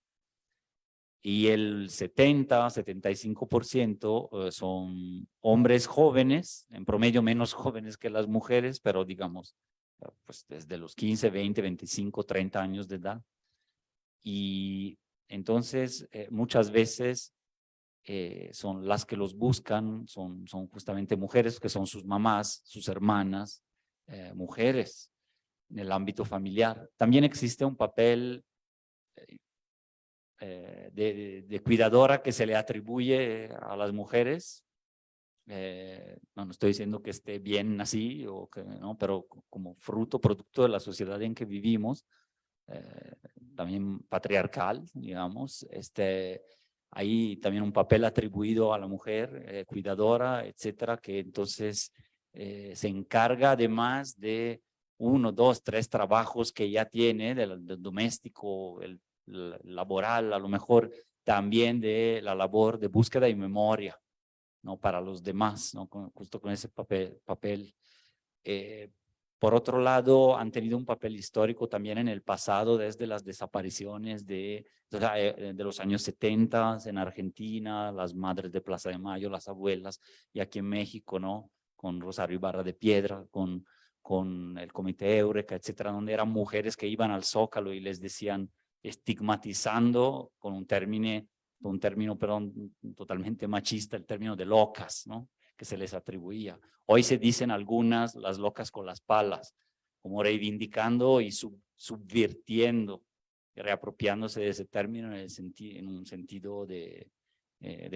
Y el 70-75% son hombres jóvenes, en promedio menos jóvenes que las mujeres, pero digamos, pues desde los 15, 20, 25, 30 años de edad. Y entonces muchas veces son las que los buscan, son justamente mujeres que son sus mamás, sus hermanas, mujeres en el ámbito familiar. También existe un papel de cuidadora que se le atribuye a las mujeres. No estoy diciendo que esté bien así, o que, ¿no? Pero como fruto, producto de la sociedad en que vivimos, también patriarcal, digamos, hay también un papel atribuido a la mujer, cuidadora, etcétera, que entonces se encarga además de 1, 2, 3 trabajos que ya tiene, del doméstico, el laboral, a lo mejor también de la labor de búsqueda y memoria, ¿no? Para los demás, ¿no? Justo con ese papel. Por otro lado, han tenido un papel histórico también en el pasado, desde las desapariciones de los años 70 en Argentina, las madres de Plaza de Mayo, las abuelas, y aquí en México, ¿no? Con Rosario Ibarra de Piedra, con el Comité Eureka, etcétera, donde eran mujeres que iban al Zócalo y les decían, estigmatizando con un término, perdón, totalmente machista, el término de locas, ¿no? Que se les atribuía. Hoy se dicen algunas las locas con las palas, como reivindicando y subvirtiendo, reapropiándose de ese término en un sentido de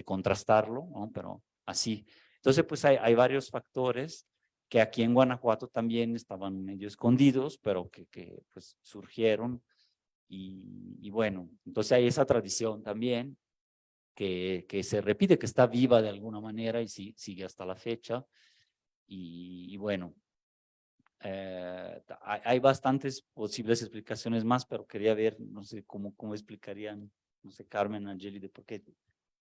contrastarlo, ¿no? Pero así. Entonces, pues hay varios factores que aquí en Guanajuato también estaban medio escondidos, pero que pues surgieron. Y bueno, entonces hay esa tradición también que se repite, que está viva de alguna manera y sigue hasta la fecha. Y bueno, hay bastantes posibles explicaciones más, pero quería ver, no sé, cómo explicarían, no sé, Carmen, Angeli, de por qué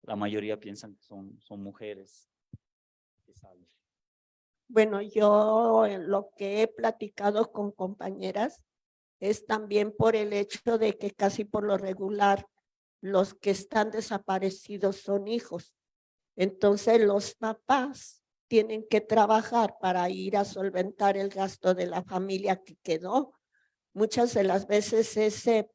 la mayoría piensan que son mujeres que salen. Bueno, yo lo que he platicado con compañeras es también por el hecho de que casi por lo regular los que están desaparecidos son hijos. Entonces los papás tienen que trabajar para ir a solventar el gasto de la familia que quedó. Muchas de las veces ese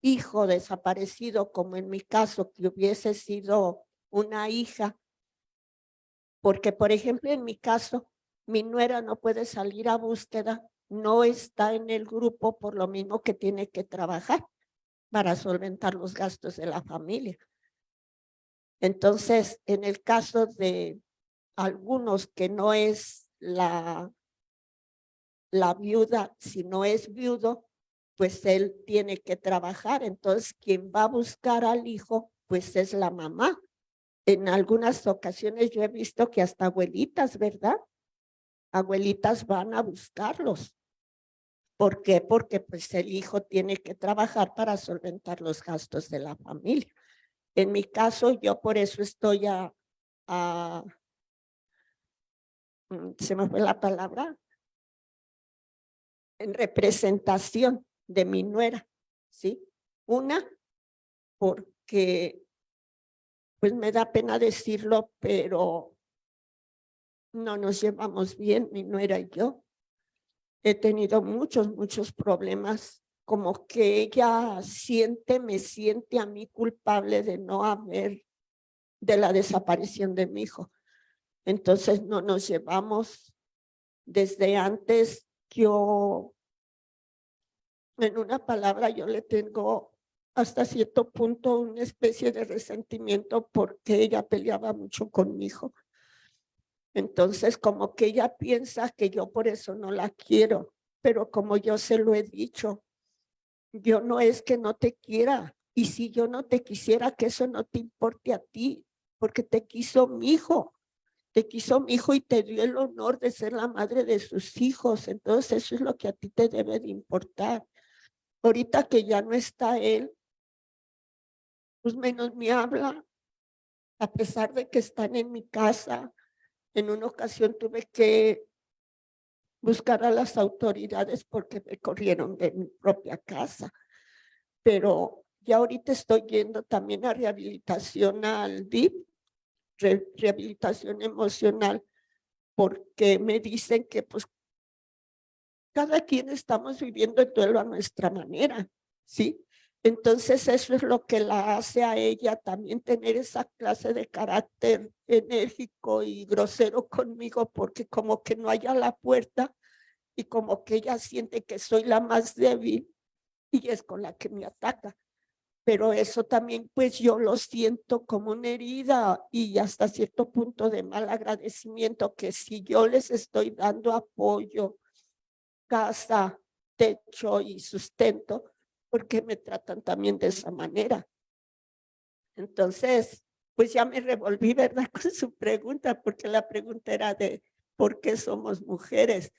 hijo desaparecido, como en mi caso, que hubiese sido una hija, porque por ejemplo en mi caso, mi nuera no puede salir a búsqueda, no está en el grupo por lo mismo que tiene que trabajar para solventar los gastos de la familia. Entonces, en el caso de algunos que no es la viuda, si no es viudo, pues él tiene que trabajar. Entonces, quien va a buscar al hijo, pues es la mamá. En algunas ocasiones yo he visto que hasta abuelitas, ¿verdad? Abuelitas van a buscarlos. ¿Por qué? Porque pues el hijo tiene que trabajar para solventar los gastos de la familia. En mi caso, yo por eso estoy se me fue la palabra, en representación de mi nuera, ¿sí? Una, porque, pues me da pena decirlo, pero no nos llevamos bien, mi nuera y yo. He tenido muchos problemas, como que ella me siente a mí culpable de no haber, de la desaparición de mi hijo. Entonces no nos llevamos. Desde antes yo, en una palabra, yo le tengo hasta cierto punto una especie de resentimiento porque ella peleaba mucho con mi hijo. Entonces como que ella piensa que yo por eso no la quiero, pero como yo se lo he dicho, yo no es que no te quiera, y si yo no te quisiera, que eso no te importe a ti, porque te quiso mi hijo y te dio el honor de ser la madre de sus hijos. Entonces eso es lo que a ti te debe de importar. Ahorita que ya no está él, pues menos me habla, a pesar de que están en mi casa. En una ocasión tuve que buscar a las autoridades porque me corrieron de mi propia casa. Pero ya ahorita estoy yendo también a rehabilitación al DIP, rehabilitación emocional, porque me dicen que pues cada quien estamos viviendo el duelo a nuestra manera, ¿sí? Entonces eso es lo que la hace a ella también tener esa clase de carácter enérgico y grosero conmigo, porque como que no haya la puerta y como que ella siente que soy la más débil y es con la que me ataca. pero eso también pues yo lo siento como una herida y hasta cierto punto de mal agradecimiento, que si yo les estoy dando apoyo, casa, techo y sustento, ¿por qué me tratan también de esa manera? Entonces, pues ya me revolví, ¿verdad? Con su pregunta, porque la pregunta era de por qué somos mujeres,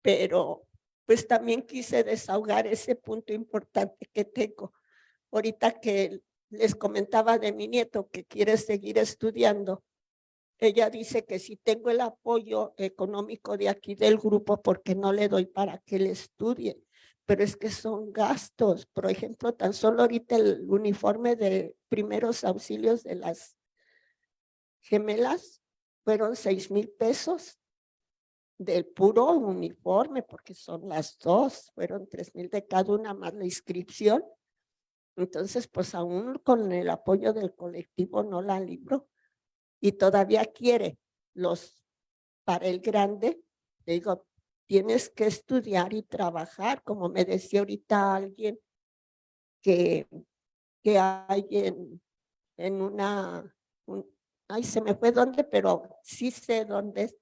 pero pues también quise desahogar ese punto importante que tengo. Ahorita que les comentaba de mi nieto que quiere seguir estudiando, ella dice que si tengo el apoyo económico de aquí del grupo, porque no le doy para que él estudie, pero es que son gastos. Por ejemplo, tan solo ahorita el uniforme de primeros auxilios de las gemelas fueron 6,000 pesos del puro uniforme, porque son las dos, fueron 3,000 de cada una más la inscripción. Entonces, pues aún con el apoyo del colectivo no la libró y todavía quiere los para el grande. Le digo, tienes que estudiar y trabajar, como me decía ahorita alguien que, que hay en ay, se me fue dónde, pero sí sé dónde es,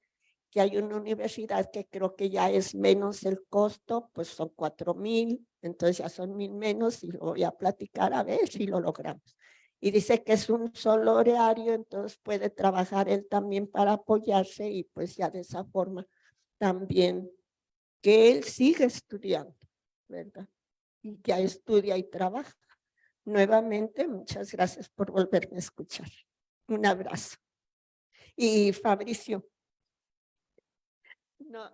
que hay una universidad que creo que ya es menos el costo, pues son 4,000, entonces ya son 1,000 menos y lo voy a platicar a ver si lo logramos. Y dice que es un solo horario, entonces puede trabajar él también para apoyarse y pues ya de esa forma también que él sigue estudiando, ¿verdad? Y ya estudia y trabaja. Nuevamente, muchas gracias por volverme a escuchar. Un abrazo. Y Fabricio, no,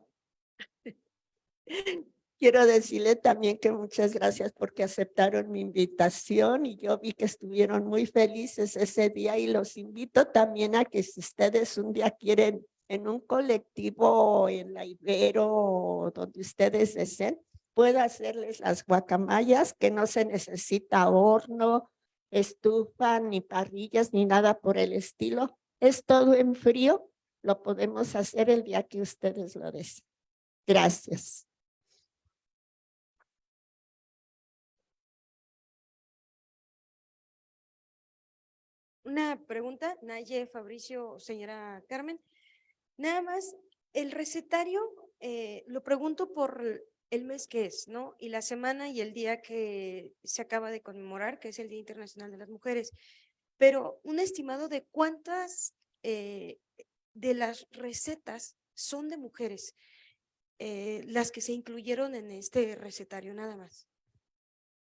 quiero decirle también que muchas gracias porque aceptaron mi invitación y yo vi que estuvieron muy felices ese día y los invito también a que si ustedes un día quieren en un colectivo en la Ibero, donde ustedes deseen, pueda hacerles las guacamayas, que no se necesita horno, estufa, ni parrillas, ni nada por el estilo. Es todo en frío, lo podemos hacer el día que ustedes lo deseen. Gracias. Una pregunta, Naye, Fabricio, señora Carmen. Nada más, el recetario, lo pregunto por el mes que es, ¿no? Y la semana y el día que se acaba de conmemorar, que es el Día Internacional de las Mujeres. Pero un estimado de cuántas de las recetas son de mujeres, las que se incluyeron en este recetario, nada más.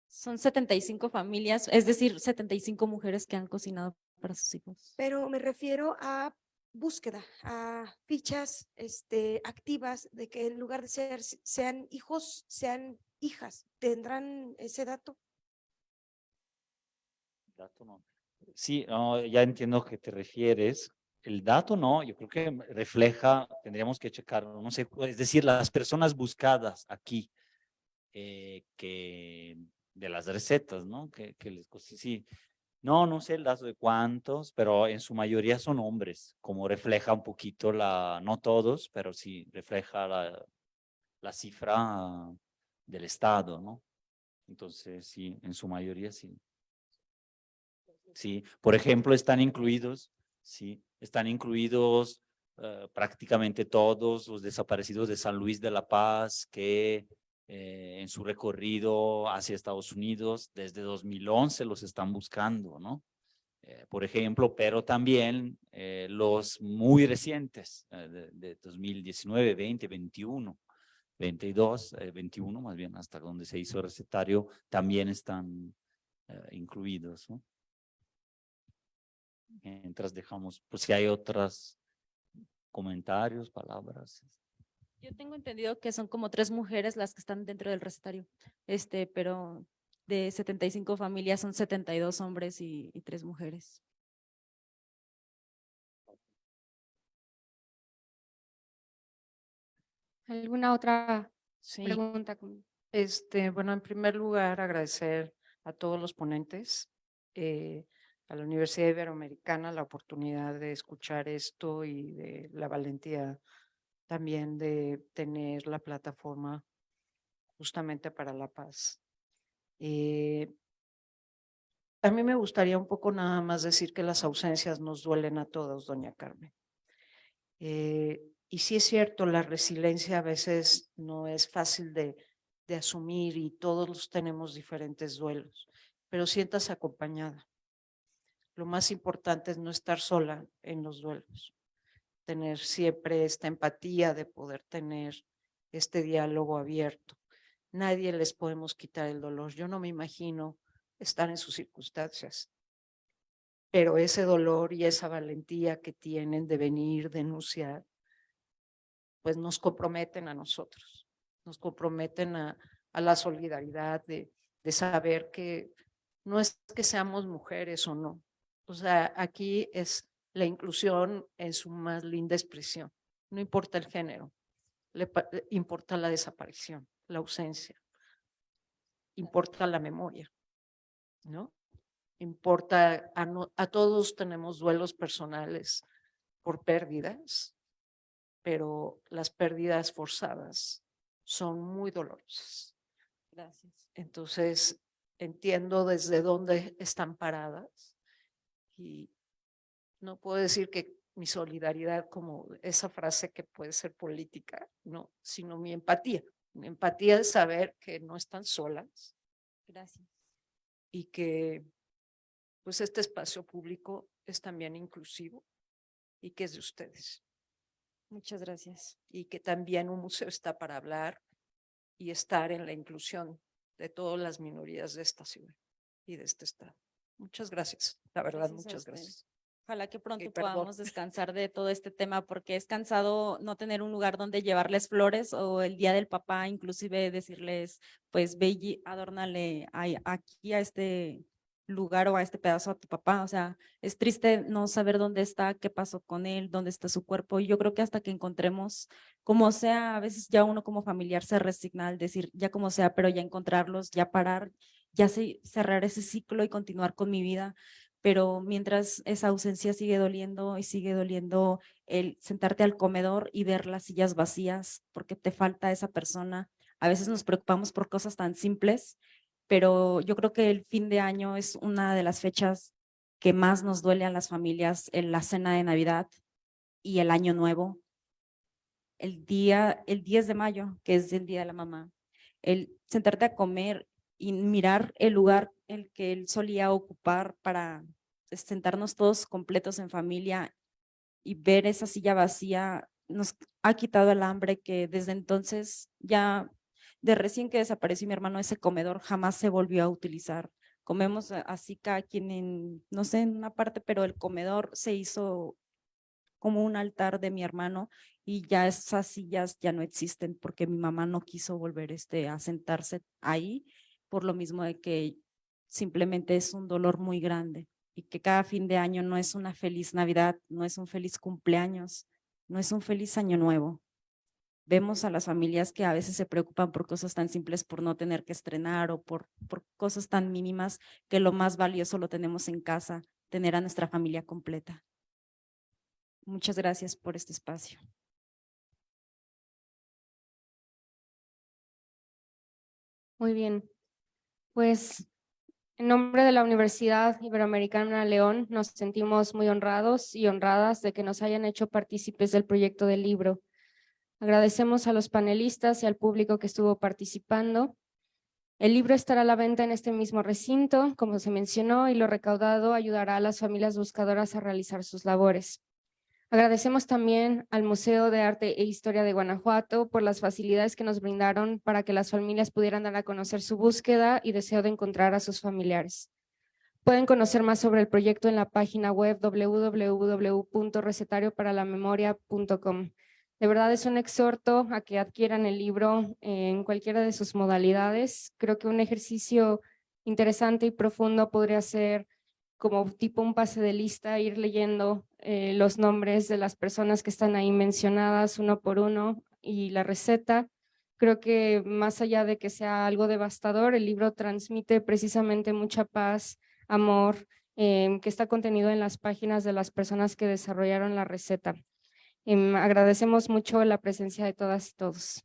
Son 75 familias, es decir, 75 mujeres que han cocinado para sus hijos. Pero me refiero a búsqueda, a fichas activas de que en lugar de sean hijos, sean hijas. ¿Tendrán ese dato? Dato no. Sí, no, ya entiendo a qué te refieres. El dato no, yo creo que refleja, tendríamos que checarlo, no sé, es decir, las personas buscadas aquí, que de las recetas, ¿no? Que les sí. No, no sé el dato de cuántos, pero en su mayoría son hombres, como refleja un poquito no todos, pero sí refleja la cifra del Estado, ¿no? Entonces, sí, en su mayoría sí. Sí, por ejemplo, están incluidos prácticamente todos los desaparecidos de San Luis de la Paz que en su recorrido hacia Estados Unidos desde 2011 los están buscando, ¿no? Por ejemplo, pero también los muy recientes de 2019, 20, 21, 22, 21 más bien, hasta donde se hizo el recetario, también están incluidos, ¿no? Mientras dejamos, pues si hay otros comentarios, palabras. Yo tengo entendido que son como 3 mujeres las que están dentro del recetario, pero de 75 familias son 72 hombres y 3 mujeres. ¿Alguna otra Sí, pregunta? bueno, en primer lugar, agradecer a todos los ponentes, a la Universidad Iberoamericana la oportunidad de escuchar esto y de la valentía también de tener la plataforma justamente para la paz. A mí me gustaría un poco nada más decir que las ausencias nos duelen a todos, doña Carmen. Y sí es cierto, la resiliencia a veces no es fácil de asumir y todos tenemos diferentes duelos, pero siéntase acompañada. Lo más importante es no estar sola en los duelos, tener siempre esta empatía de poder tener este diálogo abierto. Nadie les podemos quitar el dolor. Yo no me imagino estar en sus circunstancias, pero ese dolor y esa valentía que tienen de venir, denunciar, pues nos comprometen a nosotros, nos comprometen a la solidaridad de saber que no es que seamos mujeres o no. O sea, aquí es la inclusión en su más linda expresión. No importa el género, importa la desaparición, la ausencia, importa la memoria, ¿no? Importa, a todos tenemos duelos personales por pérdidas, pero las pérdidas forzadas son muy dolorosas. Gracias. Entonces, entiendo desde dónde están paradas y no puedo decir que mi solidaridad como esa frase que puede ser política, no, sino mi empatía. Mi empatía de saber que no están solas. Gracias. Y que pues este espacio público es también inclusivo y que es de ustedes. Muchas gracias. Y que también un museo está para hablar y estar en la inclusión de todas las minorías de esta ciudad y de este estado. Muchas gracias, la verdad, Gracias a muchas usted. gracias. Ojalá que pronto perdón. podamos descansar de todo este tema porque es cansado no tener un lugar donde llevarles flores o el día del papá, inclusive decirles, pues ve y adórnale aquí a este lugar o a este pedazo a tu papá. O sea, es triste no saber dónde está, qué pasó con él, dónde está su cuerpo. Y yo creo que hasta que encontremos, como sea, a veces ya uno como familiar se resigna al decir, ya como sea, pero ya encontrarlos, ya parar, ya cerrar ese ciclo y continuar con mi vida. Pero mientras esa ausencia sigue doliendo y sigue doliendo el sentarte al comedor y ver las sillas vacías porque te falta esa persona. A veces nos preocupamos por cosas tan simples, pero yo creo que el fin de año es una de las fechas que más nos duele a las familias, en la cena de Navidad y el Año Nuevo, el 10 de mayo, que es el Día de la Mamá, el sentarte a comer y mirar el lugar el que él solía ocupar para sentarnos todos completos en familia y ver esa silla vacía nos ha quitado el hambre que desde entonces ya de recién que desapareció mi hermano ese comedor jamás se volvió a utilizar. Comemos así cada quien en, no sé, en una parte, pero el comedor se hizo como un altar de mi hermano y ya esas sillas ya no existen porque mi mamá no quiso volver a sentarse ahí por lo mismo de que simplemente es un dolor muy grande y que cada fin de año no es una feliz Navidad, no es un feliz cumpleaños, no es un feliz año nuevo. Vemos a las familias que a veces se preocupan por cosas tan simples, por no tener que estrenar o por cosas tan mínimas que lo más valioso lo tenemos en casa, tener a nuestra familia completa. Muchas gracias por este espacio. Muy bien, pues en nombre de la Universidad Iberoamericana León nos sentimos muy honrados y honradas de que nos hayan hecho partícipes del proyecto del libro. Agradecemos a los panelistas y al público que estuvo participando. El libro estará a la venta en este mismo recinto, como se mencionó, y lo recaudado ayudará a las familias buscadoras a realizar sus labores. Agradecemos también al Museo de Arte e Historia de Guanajuato por las facilidades que nos brindaron para que las familias pudieran dar a conocer su búsqueda y deseo de encontrar a sus familiares. Pueden conocer más sobre el proyecto en la página web www.recetarioparalamemoria.com. De verdad es un exhorto a que adquieran el libro en cualquiera de sus modalidades. Creo que un ejercicio interesante y profundo podría ser como tipo un pase de lista, ir leyendo los nombres de las personas que están ahí mencionadas uno por uno y la receta. Creo que más allá de que sea algo devastador, el libro transmite precisamente mucha paz, amor, que está contenido en las páginas de las personas que desarrollaron la receta. Agradecemos mucho la presencia de todas y todos.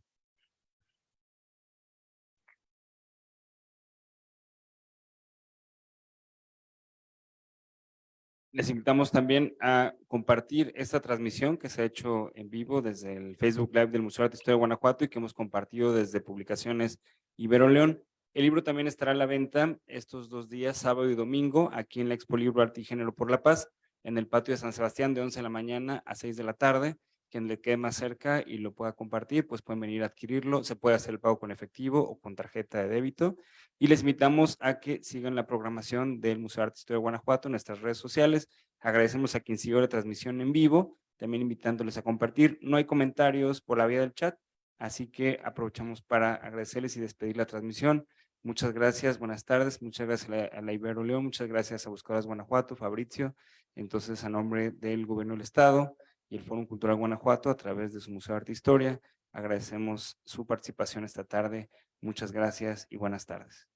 Les invitamos también a compartir esta transmisión que se ha hecho en vivo desde el Facebook Live del Museo de Arte e Historia de Guanajuato y que hemos compartido desde Publicaciones Ibero León. El libro también estará a la venta estos 2 días, sábado y domingo, aquí en la Expo Libro Arte y Género por la Paz, en el patio de San Sebastián de 11 de la mañana a 6 de la tarde. Quien le quede más cerca y lo pueda compartir, pues pueden venir a adquirirlo. Se puede hacer el pago con efectivo o con tarjeta de débito. Y les invitamos a que sigan la programación del Museo de Arte e Historia de Guanajuato en nuestras redes sociales. Agradecemos a quien siguió la transmisión en vivo, también invitándoles a compartir. No hay comentarios por la vía del chat, así que aprovechamos para agradecerles y despedir la transmisión. Muchas gracias, buenas tardes, muchas gracias a la Ibero León, muchas gracias a Buscadoras Guanajuato, Fabricio. Entonces, a nombre del Gobierno del Estado y el Foro Cultural Guanajuato, a través de su Museo de Arte e Historia, agradecemos su participación esta tarde. Muchas gracias y buenas tardes.